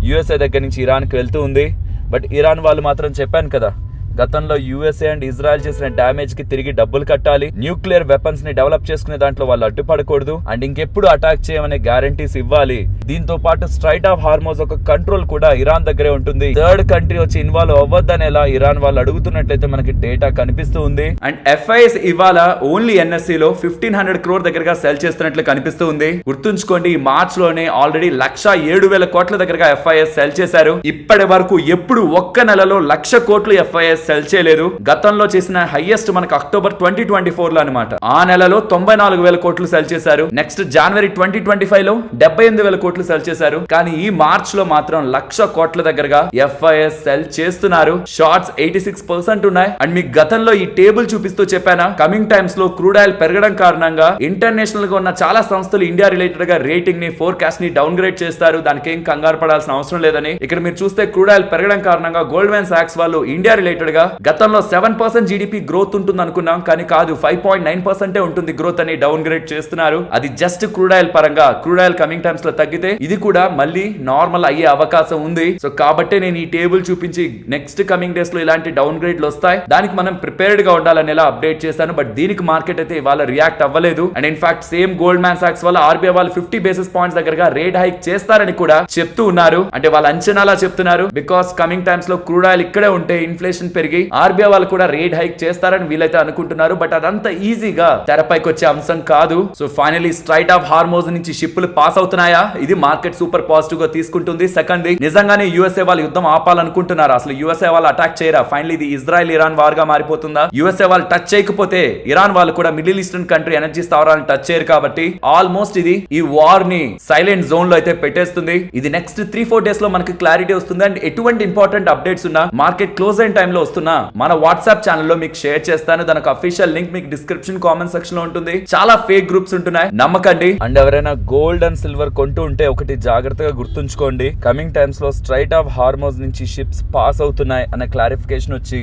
యుఎస్ఏ దగ్గర నుంచి ఇరాన్ కి వెళ్తూ ఉంది. బట్ ఇరాన్ వాళ్ళు మాత్రం చెప్పాను కదా, గతంలో యుఎస్ఏ అండ్ ఇజ్రాయెల్ చేసిన డ్యామేజ్ కి తిరిగి డబ్బులు కట్టాలి, న్యూక్లియర్ వెపన్స్ ని డెవలప్ చేసుకునే దాంట్లో వాళ్ళు అడ్డుపడకూడదు, అండ్ ఇంకెప్పుడు అటాక్ చేయమనే గ్యారంటీస్ ఇవ్వాలి. దీంతో పాటు స్ట్రైట్ ఆఫ్ హార్మోజ్ ఒక కంట్రోల్ కూడా ఇరాన్ దగ్గరే ఉంటుంది. థర్డ్ కంట్రీ వచ్చి ఇన్వాల్వ్ అవ్వద్దనేలా ఇరాన్ వాళ్ళు అడుగుతున్నట్లయితే మనకి డేటా కనిపిస్తూ ఉంది. అండ్ FIS ఇవాళ ఓన్లీ NSE లో 1500 crore దగ్గరగా సెల్ చేస్తున్నట్లు కనిపిస్తూ ఉంది. గుర్తుంచుకోండి, ఈ మార్చ్ లోనే ఆల్రెడీ 1,07,000 కోట్ల దగ్గరగా FIS సెల్ చేశారు. ఇప్పటి వరకు ఎప్పుడు ఒక్క నెలలో 1,00,000 కోట్లు FIS సెల్ చేయలేదు. గతంలో చేసిన హైయెస్ట్ మనకు అక్టోబర్ 2024 లో అనమాట. ఆ నెలలో 94,000 కోట్లు సెల్ చేశారు. నెక్స్ట్ జనవరి 2025 లో 78,000 కోట్లు సెల్ చేశారు. కానీ ఈ మార్చ్ లో మాత్రం 1,00,000 కోట్ల దగ్గరగా FIS సెల్ చేస్తున్నారు. షార్ట్స్ 86% ఉన్నాయి. అండ్ మీకు గతంలో ఈ టేబుల్ చూపిస్తూ చెప్పానా, కమింగ్ టైమ్స్ లో క్రూడ్ ఆయిల్ పెరగడం కారణంగా ఇంటర్నేషనల్ గా ఉన్న చాలా సంస్థలు ఇండియా రిలేటెడ్ గా రేటింగ్ ని, ఫోర్కాస్ట్ ని డౌన్ గ్రేడ్ చేస్తారు. దానికి ఏం కంగారు పడాల్సిన అవసరం లేదని. ఇక్కడ మీరు చూస్తే క్రూడ్ ఆయిల్ పెరగడం కారణంగా గోల్డ్మెన్ సాక్స్ వాళ్ళు ఇండియా రిలేటెడ్ గా గతంలో 7% GDP గ్రోత్ ఉంటుంది అనుకున్నాం, కానీ కాదు 5.9% ఉంటుంది గ్రోత్ అని డౌన్ గ్రేడ్ చేస్తున్నారు. అది జస్ట్ క్రూడ్ ఆయిల్ పరంగా. క్రూడ్ ఆయిల్ కమింగ్ టైమ్స్ లో తగ్గితే ఇది కూడా మళ్ళీ నార్మల్ అయ్యే అవకాశం ఉంది. సో కాబట్టి నేను ఈ టేబుల్ చూపించి నెక్స్ట్ కమింగ్ డేస్ లో ఇలాంటి డౌన్ గ్రేడ్లు వస్తాయి, దానికి మనం ప్రిపేర్డ్ గా ఉండాలని ఎలా అప్డేట్ చేశాను. బట్ దీనికి మార్కెట్ అయితే ఇవాళ రియాక్ట్ అవ్వలేదు. And in fact same gold man socks వల్ల RBI వాళ్ళు 50 basis points దగ్గరగా రేట్ హైక్ చేస్తారని కూడా చెప్తూ ఉన్నారు. అంటే వాళ్ళ అంచనాలా చెప్తున్నారు. బికాస్ కమింగ్ టైమ్స్ లో క్రూడ్ ఆయిల్ ఇక్కడే ఉంటే ఇన్ఫ్లేషన్ పెరిగి RBI వాళ్ళు కూడా రేట్ హైక్ చేస్తారని వీలైతే అనుకుంటున్నారు. బట్ అదంతా ఈజీగా తెరపైకి వచ్చే అంశం కాదు. So finally straight of Hormuz నుంచి షిప్పులు పాస్ అవుతున్నాయా, ఇది మార్కెట్ సూపర్ పాజిటివ్ గా తీసుకుంటుంది. సెకండ్ ది, నిజంగానే యుఎస్ఏ వాళ్ళు యుద్ధం ఆపాలనుకుంటున్నారా, అసలు యుఎస్ఏ వాళ్ళు అటాక్ చేయరా, ఫైనలీ ఇది ఇజ్రాయెల్ ఇరాన్ వార్ గా మారిపోతుందా. యుఎస్ఏ వాళ్ళు టచ్ చేయకపోతే ఇరాన్ వాళ్ళు కూడా మిడిల్ ఈస్టర్న్ కంట్రీ ఎనర్జీ స్థావరాలను టచ్ చేయరు కాబట్టి ఆల్మోస్ట్ ఇది ఈ వార్ ని సైలెంట్ జోన్ లో అయితే పెట్టేస్తుంది. ఇది నెక్స్ట్ 3-4 days లో మనకి క్లారిటీ వస్తుంది. అండ్ ఎటువంటి ఇంపార్టెంట్ అప్డేట్స్ ఉన్నా మార్కెట్ క్లోజ్ అయిన టైం లో వస్తున్నా మన వాట్సాప్ ఛానల్లో మీకు షేర్ చేస్తాను. దానికి అఫీషియల్ లింక్ మీకు డిస్క్రిప్షన్ కామెంట్ సెక్షన్ లో ఉంటుంది. చాలా ఫేక్ గ్రూప్స్ ఉంటున్నాయి, నమ్మకండి. అండ్ ఎవరైనా గోల్డ్ అండ్ సిల్వర్ కొంటూ ఉంటే ఒకటి జాగ్రత్తగా గుర్తుంచుకోండి, కమింగ్ టైమ్స్ లో స్ట్రైట్ ఆఫ్ హార్మోజ్ నుంచి షిప్స్ పాస్ అవుతున్నాయి అనే క్లారిఫికేషన్ వచ్చి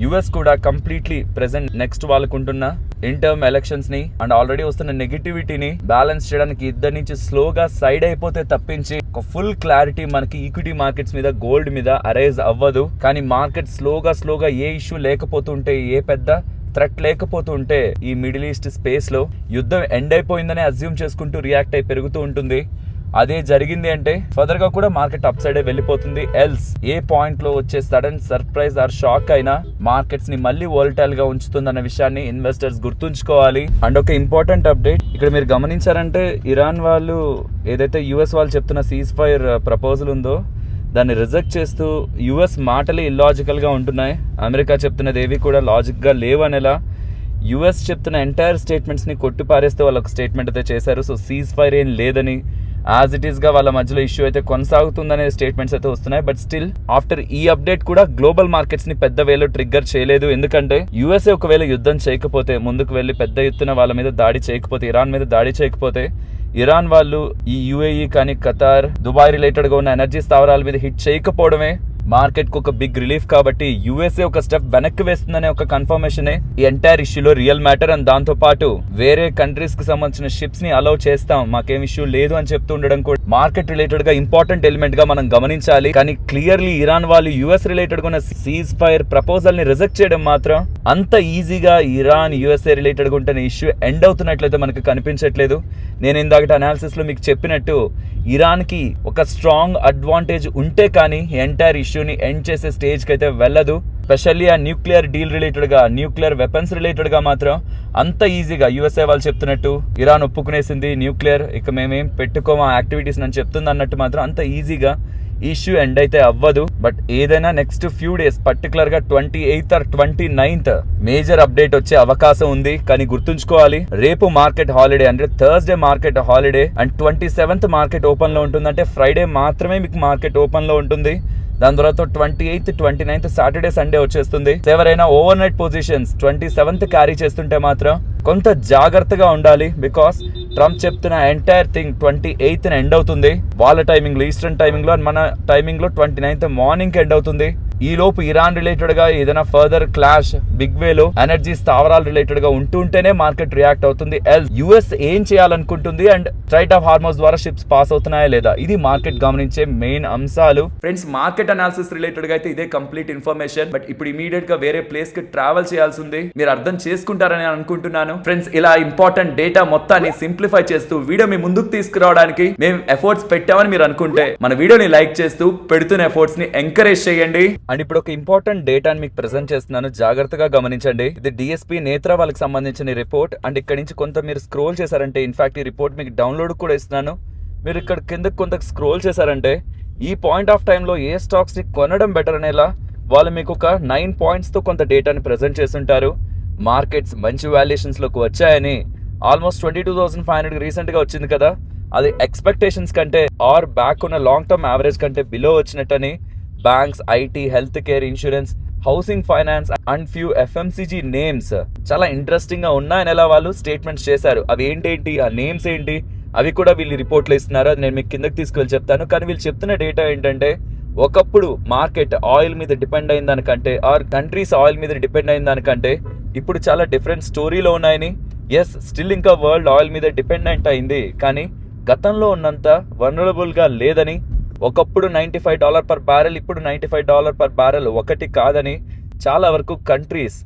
యుఎస్ కూడా కంప్లీట్లీ ప్రెసెంట్ నెక్స్ట్ వాళ్ళకు ఉంటున్న ఇంటర్మ్ ఎలక్షన్స్ ని అండ్ ఆల్రెడీ వస్తున్న నెగటివిటీని బ్యాలెన్స్ చేయడానికి ఇద్దరి నుంచి స్లోగా సైడ్ అయిపోతే తప్పించి ఒక ఫుల్ క్లారిటీ మనకి ఈక్విటీ మార్కెట్స్ మీద, గోల్డ్ మీద అరైజ్ అవ్వదు. కానీ మార్కెట్ స్లోగా ఏ ఇష్యూ లేకపోతుంటే, ఏ పెద్ద థ్రెట్ లేకపోతుంటే ఈ మిడిల్ ఈస్ట్ స్పేస్ లో యుద్ధం ఎండ్ అయిపోయిందని అజ్యూమ్ చేసుకుంటూ రియాక్ట్ అయి పెరుగుతూ ఉంటుంది. అదే జరిగింది అంటే ఫర్దర్ గా కూడా మార్కెట్ అప్ సైడ్ వెళ్ళిపోతుంది. ఎల్స్ ఏ పాయింట్ లో వచ్చే సడన్ సర్ప్రైజ్ ఆర్ షాక్ అయినా మార్కెట్స్ ని మళ్ళీ వోల్టైల్ గా ఉంచుతుందన్న విషయాన్ని ఇన్వెస్టర్స్ గుర్తుంచుకోవాలి. అండ్ ఒక ఇంపార్టెంట్ అప్డేట్ ఇక్కడ మీరు గమనించారంటే, ఇరాన్ వాళ్ళు ఏదైతే యుఎస్ వాళ్ళు చెప్తున్న సీజ్ ఫైర్ ప్రపోజల్ ఉందో దాన్ని రిజెక్ట్ చేస్తూ యుఎస్ మాటలే ఇల్లాజికల్ గా ఉంటున్నాయి. అమెరికా చెప్తున్నది ఏవి కూడా లాజిక్ గా లేవు అనేలా యుఎస్ చెప్తున్న ఎంటైర్ స్టేట్మెంట్స్ ని కొట్టిపారేస్తే వాళ్ళు ఒక స్టేట్మెంట్ అయితే చేశారు. సో సీజ్ ఫైర్ ఏం లేదని, యాజ్ ఇట్ ఈస్ గా వాళ్ళ మధ్యలో ఇష్యూ అయితే కొనసాగుతుందనే స్టేట్మెంట్స్ అయితే వస్తున్నాయి. బట్ స్టిల్ ఆఫ్టర్ ఈ అప్డేట్ కూడా గ్లోబల్ మార్కెట్స్ ని పెద్ద వేలో ట్రిగ్గర్ చేయలేదు. ఎందుకంటే యుఎస్ఏ ఒకవేళ యుద్ధం చేయకపోతే, ముందుకు వెళ్ళి పెద్ద ఎత్తున వాళ్ళ మీద దాడి చేయకపోతే, ఇరాన్ మీద దాడి చేయకపోతే, ఇరాన్ వాళ్ళు ఈ యుఏఈ కానీ ఖతార్, దుబాయ్ రిలేటెడ్ గా ఉన్న ఎనర్జీ స్థావరాల మీద హిట్ చేయకపోవడమే మార్కెట్ కు ఒక బిగ్ రిలీఫ్. కాబట్టి యుఎస్ఏ ఒక స్టెప్ వెనక్కి వేస్తుందనే ఒక కన్ఫర్మేషన్ ఈ ఎంటైర్ ఇష్యూలో రియల్ మ్యాటర్. అండ్ దాంతో పాటు వేరే కంట్రీస్ కి సంబంధించిన షిప్స్ ని అలౌ చేస్తాం, మాకేం ఇష్యూ లేదు అని చెప్తూ ఉండడం కూడా మార్కెట్ రిలేటెడ్ గా ఇంపార్టెంట్ ఎలిమెంట్ గా మనం గమనించాలి. కానీ క్లియర్లీ ఇరాన్ వాళ్ళు యుఎస్ రిలేటెడ్ గా ఉన్న సీజ్ ఫైర్ ప్రపోజల్ ని రిజెక్ట్ చేయడం మాత్రం అంత ఈజీగా ఇరాన్ యుఎస్ఏ రిలేటెడ్ గా ఉంటున్న ఇష్యూ ఎండ్ అవుతున్నట్లయితే మనకు కనిపించట్లేదు. నేను ఇందాక అనాలిసిస్ లో మీకు చెప్పినట్టు ఇరాన్ కి ఒక స్ట్రాంగ్ అడ్వాంటేజ్ ఉంటే కానీ ఎంటైర్ ఇష్యూని ఎండ్ చేసే స్టేజ్ కి అయితే వెళ్ళదు. స్పెషల్లీ ఆ న్యూక్లియర్ డీల్ రిలేటెడ్ గా, న్యూక్లియర్ వెపన్స్ రిలేటెడ్ గా మాత్రం అంత ఈజీగా యుఎస్ఏ వాళ్ళు చెప్తున్నట్టు ఇరాన్ ఒప్పుకునేసింది న్యూక్లియర్, ఇక మేమేం పెట్టుకోమా యాక్టివిటీస్ అని చెప్తుంది అన్నట్టు మాత్రం అంత ఈజీగా ఇష్యూ ఎండ్ అయితే అవ్వదు. బట్ ఏదైనా నెక్స్ట్ ఫ్యూ డేస్ పర్టికులర్ గా 28th or 29th major update వచ్చే అవకాశం ఉంది. కానీ గుర్తుంచుకోవాలి, రేపు మార్కెట్ హాలిడే అంటే Thursday market holiday and 27th market open లో ఉంటుంది. అంటే ఫ్రైడే మాత్రమే మీకు మార్కెట్ ఓపెన్ లో ఉంటుంది. దాని తర్వాత 28th, 29th సాటర్డే సండే వచ్చేస్తుంది. ఎవరైనా over night positions 27th carry చేస్తుంటే మాత్రం కొంత జాగ్రత్తగా ఉండాలి. బికాస్ ట్రంప్ చెప్తున్న ఎంటైర్ థింగ్ 28th ఎండ్ అవుతుంది వాళ్ళ టైమింగ్ లో, ఈస్టర్న్ టైమింగ్ లో. మన టైమింగ్ లో 29th మార్నింగ్ ఎండ్ అవుతుంది. ఈ లోపు ఇరాన్ రిలేటెడ్ గా ఏదైనా ఫర్దర్ క్లాష్ బిగ్ వేలో ఎనర్జీ స్థావరాలు రిలేటెడ్ గా ఉంటుంటేనే మార్కెట్ రియాక్ట్ అవుతుంది. యుఎస్ ఏం చేయాలనుకుంటుంది అండ్ స్ట్రైట్ ఆఫ్ హార్మోస్ ద్వారా షిప్స్ పాస్ అవుతున్నాయా లేదా, ఇది మార్కెట్ గమనించే మెయిన్ అంశాలు. ఫ్రెండ్స్, మార్కెట్ అనాలిసిస్ రిలేటెడ్ గా అయితే ఇదే కంప్లీట్ ఇన్ఫర్మేషన్. బట్ ఇప్పుడు ఇమీడియట్ గా వేరే ప్లేస్ కి ట్రావెల్ చేయాల్సి ఉంది. మీరు అర్థం చేసుకుంటారని అనుకుంటున్నాను. ఫ్రెండ్స్, ఇలా ఇంపార్టెంట్ డేటా మొత్తాన్ని సింప్లిఫై చేస్తూ వీడియో మీ ముందుకు తీసుకురావడానికి మేము ఎఫర్ట్స్ పెట్టామని మీరు అనుకుంటే మన వీడియోని లైక్ చేస్తూ పెడుతున్న ఎఫర్ట్స్ ని ఎంకరేజ్ చేయండి. అండ్ ఇప్పుడు ఒక ఇంపార్టెంట్ డేటాని మీకు ప్రెజెంట్ చేస్తున్నాను, జాగ్రత్తగా గమనించండి. ఇది డిఎస్పీ నేత్ర వాళ్ళకి సంబంధించిన రిపోర్ట్. అండ్ ఇక్కడ నుంచి కొంత మీరు స్క్రోల్ చేశారంటే, ఇన్ఫాక్ట్ ఈ రిపోర్ట్ మీకు డౌన్లోడ్ కూడా ఇస్తున్నాను. మీరు ఇక్కడ కింద కొంత స్క్రోల్ చేశారంటే ఈ పాయింట్ ఆఫ్ టైంలో ఏ స్టాక్స్ ని కొనడం బెటర్ అనేలా వాళ్ళు మీకు ఒక 9 పాయింట్స్ తో కొంత డేటాని ప్రెజెంట్ చేస్తుంటారు. మార్కెట్స్ మంచి వాల్యుయేషన్స్ లోకి వచ్చాయని, ఆల్మోస్ట్ 22,500 రీసెంట్ గా వచ్చింది కదా, అది ఎక్స్పెక్టేషన్స్ కంటే ఆర్ బ్యాక్ ఉన్న లాంగ్ టర్మ్ యావరేజ్ కంటే బిలో వచ్చినట్టని banks, IT, health care, insurance, housing finance and few FMCG names చాలా ఇంట్రెస్టింగ్ గా ఉన్నాయని ఎలా వాళ్ళు స్టేట్మెంట్స్ చేశారు. అవి ఏంటి, ఆ నేమ్స్ ఏంటి, అవి కూడా వీళ్ళు రిపోర్ట్లో ఇస్తున్నారు. అది నేను మీకు కిందకి తీసుకువెళ్ళి చెప్తాను. కానీ వీళ్ళు చెప్తున్న డేటా ఏంటంటే, ఒకప్పుడు మార్కెట్ ఆయిల్ మీద డిపెండ్ అయిన దానికంటే ఆర్ కంట్రీస్ ఆయిల్ మీద డిపెండ్ అయిన దానికంటే ఇప్పుడు చాలా డిఫరెంట్ స్టోరీలో ఉన్నాయని. ఎస్, స్టిల్ ఇంకా వరల్డ్ ఆయిల్ మీద డిపెండెంట్ అయింది, కానీ గతంలో ఉన్నంత వనరబుల్ గా లేదని. ఒకప్పుడు $95 per barrel, ఇప్పుడు $95 per barrel ఒకటి కాదని చాలా వరకు కంట్రీస్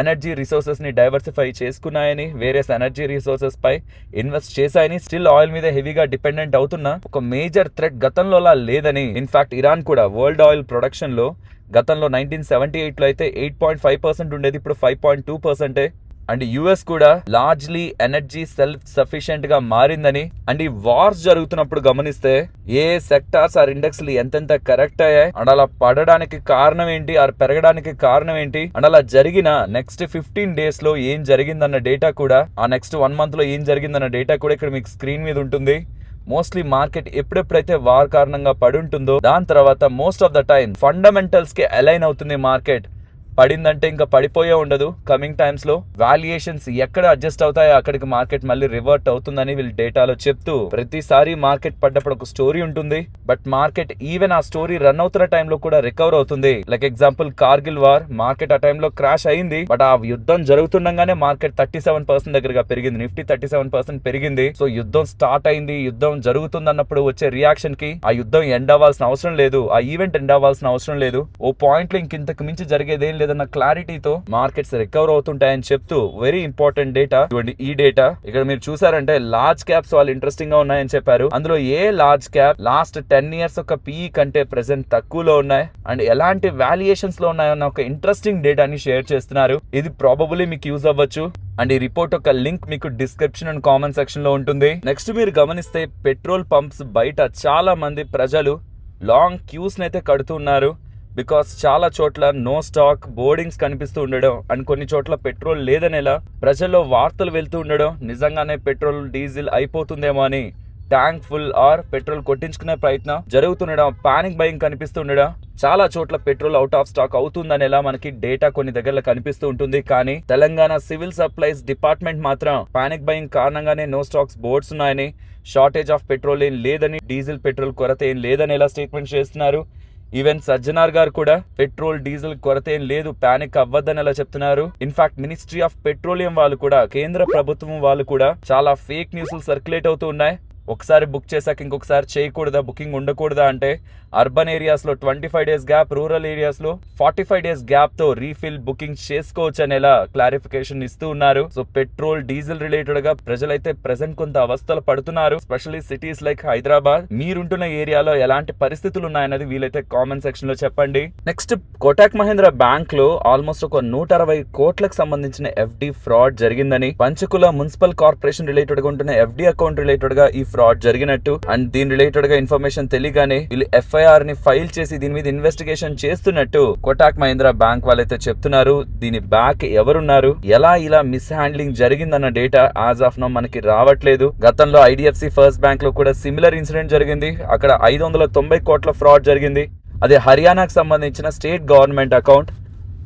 ఎనర్జీ రిసోర్సెస్ ని డైవర్సిఫై చేసుకున్నాయని, వేరియస్ ఎనర్జీ రిసోర్సెస్ పై ఇన్వెస్ట్ చేశాయని, స్టిల్ ఆయిల్ మీద హెవీగా డిపెండెంట్ అవుతున్న ఒక మేజర్ థ్రెట్ గతంలోలా లేదని. ఇన్ఫాక్ట్ ఇరాన్ కూడా వరల్డ్ ఆయిల్ ప్రొడక్షన్ లో గతంలో 1978లో అయితే 8.5% ఉండేది, ఇప్పుడు 5.2%. అండ్ యుఎస్ కూడా లార్జ్లీ ఎనర్జీ సెల్ఫ్ సఫిషియెంట్ గా మారిందని. అండ్ ఈ వార్స్ జరుగుతున్నప్పుడు గమనిస్తే ఏ సెక్టార్స్ ఆర్ ఇండెక్స్లు ఎంతెంత కరెక్ట్ అయ్యాయి అండ్ అలా పడడానికి కారణం ఏంటి, ఆర్ పెరగడానికి కారణం ఏంటి, అండ్ అలా జరిగిన నెక్స్ట్ 15 days లో ఏం జరిగిందన్న డేటా కూడా, ఆ నెక్స్ట్ 1 month లో ఏం జరిగిందన్న డేటా కూడా ఇక్కడ మీకు స్క్రీన్ మీద ఉంటుంది. మోస్ట్లీ మార్కెట్ ఎప్పుడెప్పుడైతే వార్ కారణంగా పడి ఉంటుందో దాని తర్వాత most of the time fundamentals కి అలైన్ అవుతుంది మార్కెట్. పడిందంటే ఇంకా పడిపోయే ఉండదు. కమింగ్ టైమ్స్ లో వాల్యుయేషన్స్ ఎక్కడ అడ్జస్ట్ అవుతాయో అక్కడికి మార్కెట్ మళ్ళీ రివర్ట్ అవుతుందని వీళ్ళు డేటాలో చెప్తూ, ప్రతిసారి మార్కెట్ పడ్డప్పుడు ఒక స్టోరీ ఉంటుంది, బట్ మార్కెట్ ఈవెన్ ఆ స్టోరీ రన్ అవుతున్న టైంలో కూడా రికవర్ అవుతుంది. Like example Kargil war, market ఆ టైంలో క్రాష్ అయింది, బట్ ఆ యుద్ధం జరుగుతుండగానే మార్కెట్ 37% దగ్గరగా పెరిగింది, నిఫ్టీ 37% పెరిగింది. సో యుద్ధం స్టార్ట్ అయింది, యుద్ధం జరుగుతుంది అన్నప్పుడు వచ్చే రియాక్షన్ కి ఆ యుద్ధం ఎండ్ అవ్వాల్సిన అవసరం లేదు, ఆ ఈవెంట్ ఎండ్ అవ్వాల్సిన అవసరం లేదు. ఓ పాయింట్ లో ఇంకింతకు మించి జరిగేదేం లేదన్న క్లారిటీతో మార్కెట్స్ రికవర్ అవుతుంటాయని చెప్తూ వెరీ ఇంపార్టెంట్ డేటా ఈ డేటా. ఇక్కడ మీరు చూసారంటే లార్జ్ క్యాప్స్ వాళ్ళు ఇంట్రెస్టింగ్ గా ఉన్నాయని చెప్పారు. అందులో a large cap last 10 years ఒక PE కంటే ప్రెసెంట్ తక్కువలో ఉన్నాయి అండ్ ఎలాంటి వాల్యుయేషన్స్ లో ఉన్నాయన్న ఒక ఇంట్రెస్టింగ్ డేటాని షేర్ చేస్తున్నారు. ఇది ప్రాబబుల్లీ మీకు యూజ్ అవ్వచ్చు అండ్ ఈ రిపోర్ట్ ఒక లింక్ మీకు డిస్క్రిప్షన్ అండ్ కామెంట్ సెక్షన్ లో ఉంటుంది. నెక్స్ట్ మీరు గమనిస్తే పెట్రోల్ పంప్స్ బయట చాలా మంది ప్రజలు లాంగ్ క్యూస్ నైతే కడుతున్నారు. బికాస్ చాలా చోట్ల నో స్టాక్ బోర్డింగ్స్ కనిపిస్తూ ఉండడం అండ్ కొన్ని చోట్ల పెట్రోల్ లేదనేలా ప్రజల్లో వార్తలు వెళ్తూ ఉండడం, నిజంగానే పెట్రోల్ డీజిల్ అయిపోతుందేమో అని ట్యాంక్ ఫుల్ ఆర్ పెట్రోల్ కొట్టించుకునే ప్రయత్నం జరుగుతుండడం, పానిక్ బయింగ్ కనిపిస్తుండడం, చాలా చోట్ల పెట్రోల్ అవుట్ ఆఫ్ స్టాక్ అవుతుందనేలా మనకి డేటా కొన్ని దగ్గరలో కనిపిస్తూ ఉంటుంది. కానీ తెలంగాణ సివిల్ సప్లైస్ డిపార్ట్మెంట్ మాత్రం పానిక్ బయింగ్ కారణంగానే నో స్టాక్స్ బోర్డ్స్ ఉన్నాయని, షార్టేజ్ ఆఫ్ పెట్రోల్ ఏం లేదని, డీజిల్ పెట్రోల్ కొరత ఏం లేదనేలా స్టేట్మెంట్ చేస్తున్నారు. ఈవెన్ సజ్జనార్ గారు కూడా పెట్రోల్ డీజిల్ కొరత ఏం లేదు, పానిక్ అవ్వద్దని అలా చెప్తున్నారు. ఇన్ఫాక్ట్ మినిస్ట్రీ ఆఫ్ పెట్రోలియం వాళ్ళు కూడా, కేంద్ర ప్రభుత్వం వాళ్ళు కూడా చాలా ఫేక్ న్యూస్లు సర్క్యులేట్ అవుతూ ఉన్నాయి. ఒకసారి బుక్ చేశాక ఇంకొకసారి చేయకూడదా, బుకింగ్ ఉండకూడదా అంటే అర్బన్ ఏరియాస్ లో 25 days గ్యాప్, రూరల్ ఏరియాస్ లో 45 days గ్యాప్ తో రీఫిల్ బుకింగ్ చేసుకోవచ్చు అనేలా క్లారిఫికేషన్ ఇస్తూ ఉన్నారు. సో పెట్రోల్ డీజిల్ రిలేటెడ్ గా ప్రజలైతే ప్రెసెంట్ కొంత అవస్థలు పడుతున్నారు, స్పెషల్లీ సిటీస్ లైక్ హైదరాబాద్. మీరుంటున్న ఏరియాలో ఎలాంటి పరిస్థితులు ఉన్నాయన్నది వీలైతే కామెంట్ సెక్షన్ లో చెప్పండి. నెక్స్ట్ కోటక్ మహీంద్రా బ్యాంక్ లో ఆల్మోస్ట్ ఒక 160 కోట్లకు సంబంధించిన FD ఫ్రాడ్ జరిగిందని, పంచకుల మున్సిపల్ కార్పొరేషన్ రిలేటెడ్ గా ఉంటున్న FD అకౌంట్ రిలేటెడ్ గా ఈ ఫ్రాడ్ జరిగినట్టు అండ్ దీని రిలేటెడ్ గా ఇన్ఫర్మేషన్ తెలియగానే వీళ్ళు FIR ని ఫైల్ చేసి దీని మీద ఇన్వెస్టిగేషన్ చేస్తున్నట్టు కోటక్ మహీంద్రా బ్యాంక్ వాళ్ళైతే చెప్తున్నారు. దీని బ్యాక్ ఎవరున్నారు, ఎలా ఇలా మిస్ హ్యాండ్లింగ్ జరిగిందన్న డేటా యాజ్ ఆఫ్ నౌ మనకి రావట్లేదు. గతంలో IDFC ఫస్ట్ బ్యాంక్ లో కూడా సిమిలర్ ఇన్సిడెంట్ జరిగింది. అక్కడ 590 కోట్ల ఫ్రాడ్ జరిగింది. అది హర్యానాకు సంబంధించిన స్టేట్ గవర్నమెంట్ అకౌంట్.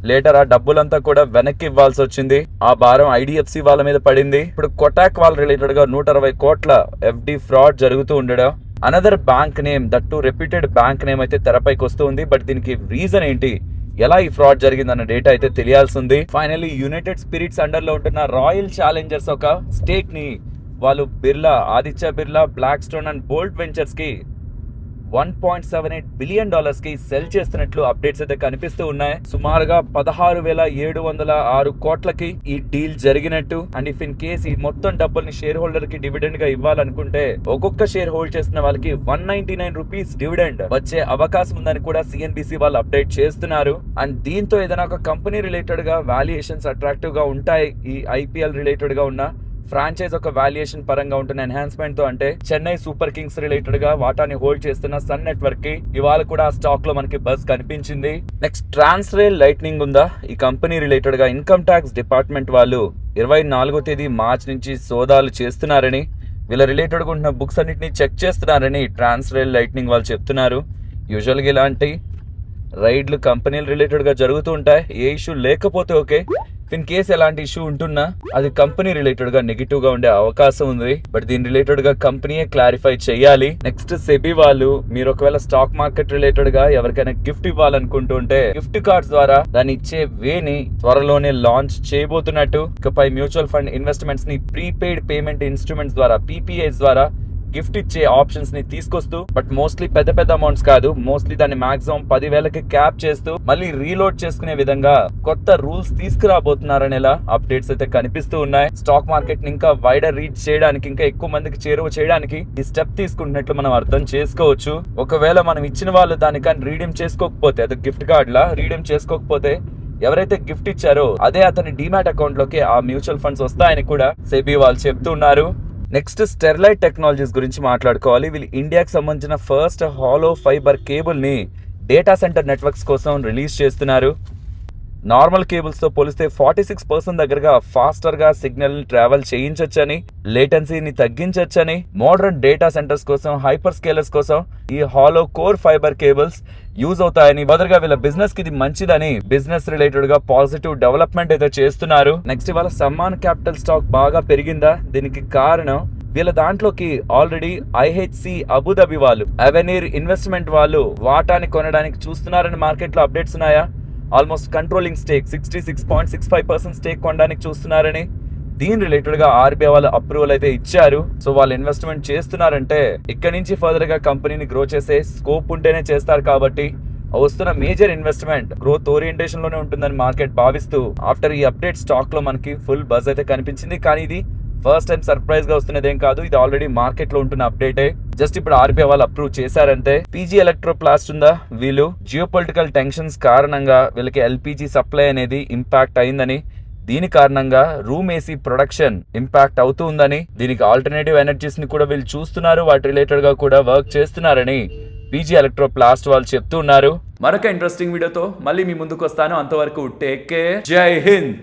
లేటర్ ఆ డబ్బులంతా కూడా వెనక్కి ఇవ్వాల్సి వచ్చింది. ఆ భారం IDFC వాళ్ళ మీద పడింది. ఇప్పుడు కోటక్ వాళ్ళ రిలేటెడ్ గా 160 కోట్ల FD ఫ్రాడ్ జరుగుతూ ఉండడం, another bank name, that reputed bank name అయితే తెరపైకి వస్తూ ఉంది. బట్ దీనికి రీజన్ ఏంటి, ఎలా ఈ ఫ్రాడ్ జరిగిందన్న డేటా అయితే తెలియాల్సి ఉంది. ఫైనల్లీ యునైటెడ్ స్పిరిట్స్ అండర్ లో ఉంటున్న రాయల్ ఛాలెంజర్స్ ఒక స్టేక్ ని వాళ్ళు Birla, Aditya Birla, Blackstone and Bolt Ventures కి $1.78 బిలియన్ కి సెల్ చేస్తున్నట్లు అప్డేట్స్ అయితే కనిపిస్తూ ఉన్నాయి. సుమారుగా 16,706 కోట్లకి ఈ డీల్ జరిగినట్టు అండ్ ఇఫ్ ఇన్ కేస్ ఈ మొత్తం డబ్బుల్ని షేర్ హోల్డర్ కి డివిడెండ్ గా ఇవ్వాలనుకుంటే ఒక్కొక్క షేర్ హోల్డ్ చేస్తున్న వాళ్ళకి 199 రూపీస్ డివిడెండ్ వచ్చే అవకాశం ఉందని కూడా CNBC వాళ్ళు అప్డేట్ చేస్తున్నారు. అండ్ దీంతో ఏదైనా ఒక కంపెనీ రిలేటెడ్ గా వాల్యుయేషన్స్ అట్రాక్టివ్ గా ఉంటాయి. ఈ IPL రిలేటెడ్ గా ఉన్న ఫ్రాంచైజ్ ఒక వాల్యుయేషన్ పరంగా ఉంటున్న ఎన్హాన్స్మెంట్ తో, అంటే చెన్నై సూపర్ కింగ్స్ రిలేటెడ్ గా వాటాని హోల్డ్ చేస్తున్న సన్ నెట్వర్క్ కి ఇవాళ కూడా ఆ స్టాక్ లో మనకి బజ్ కనిపించింది. నెక్స్ట్ ట్రాన్స్రేల్ లైట్నింగ్ ఉందా, ఈ కంపెనీ రిలేటెడ్ గా ఇన్కమ్ ట్యాక్స్ డిపార్ట్మెంట్ వాళ్ళు 24వ తేదీ మార్చ్ నుంచి సోదాలు చేస్తున్నారని, వీళ్ళ రిలేటెడ్ గా ఉన్న బుక్స్ అన్నిటిని చెక్ చేస్తున్నారని ట్రాన్స్రేల్ లైట్నింగ్ వాళ్ళు చెప్తున్నారు. యూజువల్ గా ఇలాంటి రైడ్లు కంపెనీల రిలేటెడ్ గా జరుగుతూ ఉంటాయి. ఏ ఇష్యూ లేకపోతే ఓకే, ఇన్ కేసు ఎలాంటి ఇష్యూ ఉంటున్నా అది కంపెనీ రిలేటెడ్ గా నెగిటివ్ గా ఉండే అవకాశం ఉంది. బట్ దీని రిలేటెడ్ గా కంపెనీయే క్లారిఫై చేయాలి. నెక్స్ట్ సెబీ వాళ్ళు, మీరు ఒకవేళ స్టాక్ మార్కెట్ రిలేటెడ్ గా ఎవరికైనా గిఫ్ట్ ఇవ్వాలనుకుంటుంటే గిఫ్ట్ కార్డ్స్ ద్వారా దాన్ని ఇచ్చే వేని త్వరలోనే లాంచ్ చేయబోతున్నట్టు, ఇకపై మ్యూచువల్ ఫండ్ ఇన్వెస్ట్మెంట్స్ ని ప్రీపెయిడ్ పేమెంట్ ఇన్స్ట్రుమెంట్స్ ద్వారా, PPIs ద్వారా గిఫ్ట్ ఇచ్చే ఆప్షన్స్ ని తీసుకొస్తూ, బట్ మోస్ట్లీ పెద్ద అమౌంట్స్ కాదు, మోస్ట్లీ దాన్ని మాక్సిమం 10,000కి క్యాప్ చేస్తూ మళ్ళీ రీలోడ్ చేసుకునే విధంగా కొత్త రూల్స్ తీసుకురాబోతున్నారనేలా అప్డేట్స్ అయితే కనిపిస్తూ ఉన్నాయి. స్టాక్ మార్కెట్ ని ఇంకా వైడర్ రీచ్ చేయడానికి, ఇంకా ఎక్కువ మందికి చేరువ చేయడానికి ఈ స్టెప్ తీసుకుంటున్నట్లు మనం అర్థం చేసుకోవచ్చు. ఒకవేళ మనం ఇచ్చిన వాళ్ళు దానికని రీడీమ్ చేసుకోకపోతే, అది గిఫ్ట్ కార్డ్ లా రీడీమ్ చేసుకోకపోతే ఎవరైతే గిఫ్ట్ ఇచ్చారో అదే అతని డిమాట్ అకౌంట్ లోకి ఆ మ్యూచువల్ ఫండ్స్ వస్తాయని కూడా సెబీ వాళ్ళు చెప్తున్నారు. నెక్స్ట్ స్టెర్లైట్ టెక్నాలజీస్ గురించి మాట్లాడుకోవాలి. వీళ్ళు ఇండియాకి సంబంధించిన ఫస్ట్ హాలో ఫైబర్ కేబుల్ ని డేటా సెంటర్ నెట్వర్క్స్ కోసం రిలీజ్ చేస్తున్నారు. నార్మల్ కేబుల్స్ తో పోలిస్తే 46% దగ్గరగా ఫాస్టర్ గా సిగ్నల్ ట్రావెల్ చేయించొచ్చని, లేటెన్సీని తగ్గించొచ్చని, మోడర్న్ డేటా సెంటర్స్ కోసం, హైపర్ స్కేలర్స్ కోసం ఈ hollow core fibre cables use అవుతాయని, బదులుగా వీళ్ళ బిజినెస్ కి ఇది మంచిదని బిజినెస్ రిలేటెడ్ గా పాజిటివ్ డెవలప్మెంట్ అయితే చేస్తున్నారు. నెక్స్ట్ వాళ్ళ సమ్మాన్ క్యాపిటల్ స్టాక్ బాగా పెరిగిందా, దీనికి కారణం వీళ్ళ దాంట్లోకి ఆల్రెడీ IHC అబుదాబి వాళ్ళు, అవెనీర్ ఇన్వెస్ట్మెంట్ వాళ్ళు వాటాని కొనడానికి చూస్తున్నారని మార్కెట్ లో అప్డేట్స్ ఉన్నాయా. ఆల్మోస్ట్ కంట్రోలింగ్ స్టేక్ 66.65% స్టేక్ కొనడానికి చూస్తున్నారని, దీని రిలేటెడ్ గా RBI వాళ్ళు అప్రూవల్ అయితే ఇచ్చారు. సో వాళ్ళు ఇన్వెస్ట్మెంట్ చేస్తున్నారంటే ఇక్కడ నుంచి ఫర్దర్ గా కంపెనీని గ్రో చేసే స్కోప్ ఉంటేనే చేస్తారు. కాబట్టి వస్తున్న మేజర్ ఇన్వెస్ట్మెంట్ గ్రోత్ ఓరియంటేషన్ లోనే ఉంటుందని మార్కెట్ భావిస్తూ ఆఫ్టర్ ఈ అప్డేట్ స్టాక్ లో మనకి ఫుల్ బజ్ అయితే కనిపించింది. కానీ ఇది ఫస్ట్ టైం సర్ప్రైజ్ గా వస్తున్నది ఏం కాదు, ఇది ఆల్రెడీ మార్కెట్ లో ఉంటున్న అప్డేటే. జస్ట్ ఇప్పుడు ఆర్బీఐ వాళ్ళు అప్రూవ్ చేశారంటే. పీజీ ఎలక్ట్రోప్లాస్ట్ ఉందా, వీళ్ళు జియోపొలిటికల్ టెన్షన్స్ కారణంగా వీళ్ళకి ఎల్పీజీ సప్లై అనేది ఇంపాక్ట్ అయిందని, దీని కారణంగా రూమ్ ఏసీ ప్రొడక్షన్ ఇంపాక్ట్ అవుతూ ఉందని, దీనికి ఆల్టర్నేటివ్ ఎనర్జీస్ ని కూడా వీళ్ళు చూస్తున్నారు, వాటి రిలేటెడ్ గా కూడా వర్క్ చేస్తున్నారని పీజీ ఎలక్ట్రోప్లాస్ట్ వాళ్ళు చెప్తూ ఉన్నారు. మరొక ఇంట్రెస్టింగ్ వీడియోతో మళ్ళీ మీ ముందుకు వస్తాను. అంతవరకు టేక్ కేర్, జై హింద్.